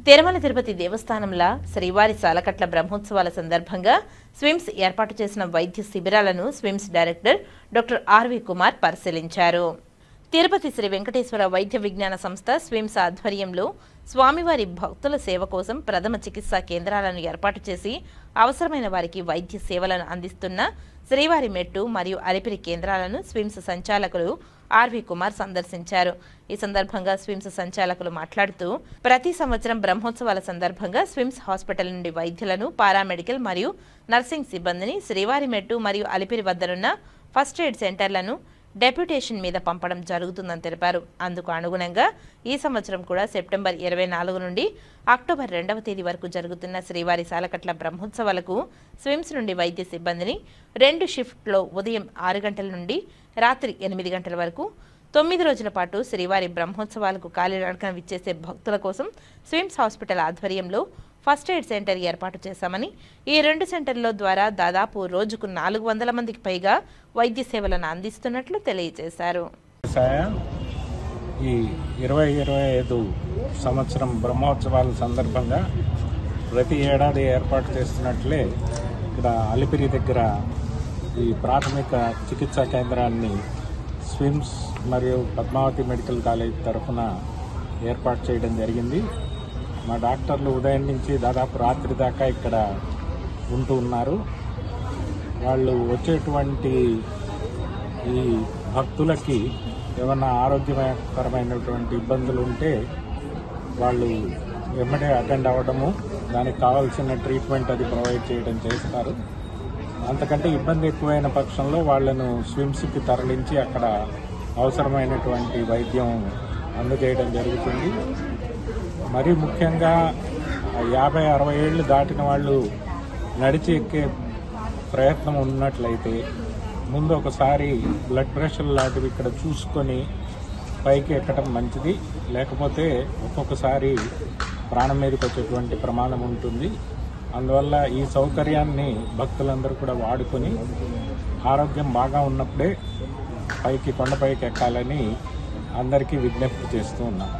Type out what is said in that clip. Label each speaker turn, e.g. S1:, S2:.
S1: తిరుమల తిరుపతి దేవస్థానంలో శ్రీవారి సాలకట్ల బ్రహ్మోత్సవాల సందర్భంగా స్విమ్స్ ఏర్పాటు చేసిన వైద్య శిబిరాలను స్విమ్స్ డైరెక్టర్ డాక్టర్ ఆర్వి కుమార్ పరిశీలించారు. తిరుపతి శ్రీ వెంకటేశ్వర వైద్య విజ్ఞాన సంస్థ స్విమ్స్ ఆధ్వర్యంలో స్వామివారి భక్తుల సేవ కోసం ప్రథమ చికిత్సా కేంద్రాలను ఏర్పాటు చేసి అవసరమైన వారికి వైద్య సేవలను అందిస్తున్న శ్రీవారి మెట్టు మరియు అలిపిరి కేంద్రాలను స్విమ్స్ సంచాలకులు ఆర్వి కుమార్ సందర్శించారు. ఈ సందర్భంగా స్విమ్స్ సంచాలకులు మాట్లాడుతూ ప్రతి సంవత్సరం బ్రహ్మోత్సవాల సందర్భంగా స్విమ్స్ హాస్పిటల్ నుండి వైద్యులను, పారామెడికల్ మరియు నర్సింగ్ సిబ్బందిని శ్రీవారి మెట్టు మరియు అలిపిరి వద్దనున్న ఫస్ట్ ఎయిడ్ సెంటర్లను డెప్యుటేషన్ మీద పంపడం జరుగుతుందని తెలిపారు. అందుకు అనుగుణంగా ఈ సంవత్సరం కూడా సెప్టెంబర్ 24 నుండి అక్టోబర్ 2వ తేదీ వరకు జరుగుతున్న శ్రీవారి సాలకట్ల బ్రహ్మోత్సవాలకు స్విమ్స్ నుండి వైద్య సిబ్బందిని 2 షిఫ్ట్లో ఉదయం 6 గంటల నుండి రాత్రి 8 గంటల వరకు 9 రోజుల పాటు శ్రీవారి బ్రహ్మోత్సవాలకు కాలినడకన విచ్చేసే భక్తుల కోసం స్విమ్స్ హాస్పిటల్ ఆధ్వర్యంలో ఫస్ట్ ఎయిడ్ సెంటర్ ఏర్పాటు చేశామని, ఈ 2 సెంటర్ల ద్వారా దాదాపు రోజుకు 400 మందికి పైగా వైద్య సేవలను అందిస్తున్నట్లు తెలియజేశారు.
S2: ఈ 2025 సంవత్సరం బ్రహ్మోత్సవాల సందర్భంగా ప్రతి ఏడాది ఏర్పాటు చేస్తున్నట్లే ఇక్కడ అలిపిరి దగ్గర ఈ ప్రాథమిక చికిత్సా కేంద్రాన్ని స్విమ్స్ మరియు పద్మావతి మెడికల్ కాలేజ్ తరఫున ఏర్పాటు చేయడం జరిగింది. మా డాక్టర్లు ఉదయం నుంచి దాదాపు రాత్రి దాకా ఇక్కడ ఉంటూ ఉన్నారు. వాళ్ళు వచ్చేటువంటి ఈ భక్తులకి ఏమన్నా ఆరోగ్యకరమైనటువంటి ఇబ్బందులు ఉంటే వాళ్ళు వెంబడే అటెండ్ అవ్వడము, దానికి కావాల్సిన ట్రీట్మెంట్ అది ప్రొవైడ్ చేయడం చేస్తారు. అంతకంటే ఇబ్బంది ఎక్కువైన పక్షంలో వాళ్ళను స్విమ్స్కి తరలించి అక్కడ అవసరమైనటువంటి వైద్యం అందజేయడం జరుగుతుంది. మరీ ముఖ్యంగా 50-60 ఏళ్ళు దాటిన వాళ్ళు నడిచి ఎక్కే ప్రయత్నం ఉన్నట్లయితే ముందు ఒకసారి బ్లడ్ ప్రెషర్ లాంటివి ఇక్కడ చూసుకొని పైకి ఎక్కడం మంచిది. లేకపోతే ఒక్కొక్కసారి ప్రాణం మీదకి వచ్చేటువంటి ప్రమాదం ఉంటుంది. అందువల్ల ఈ సౌకర్యాన్ని భక్తులందరూ కూడా వాడుకొని ఆరోగ్యం బాగా ఉన్నప్పుడే కొండపైకి ఎక్కాలని అందరికీ విజ్ఞప్తి చేస్తూ ఉన్నాం.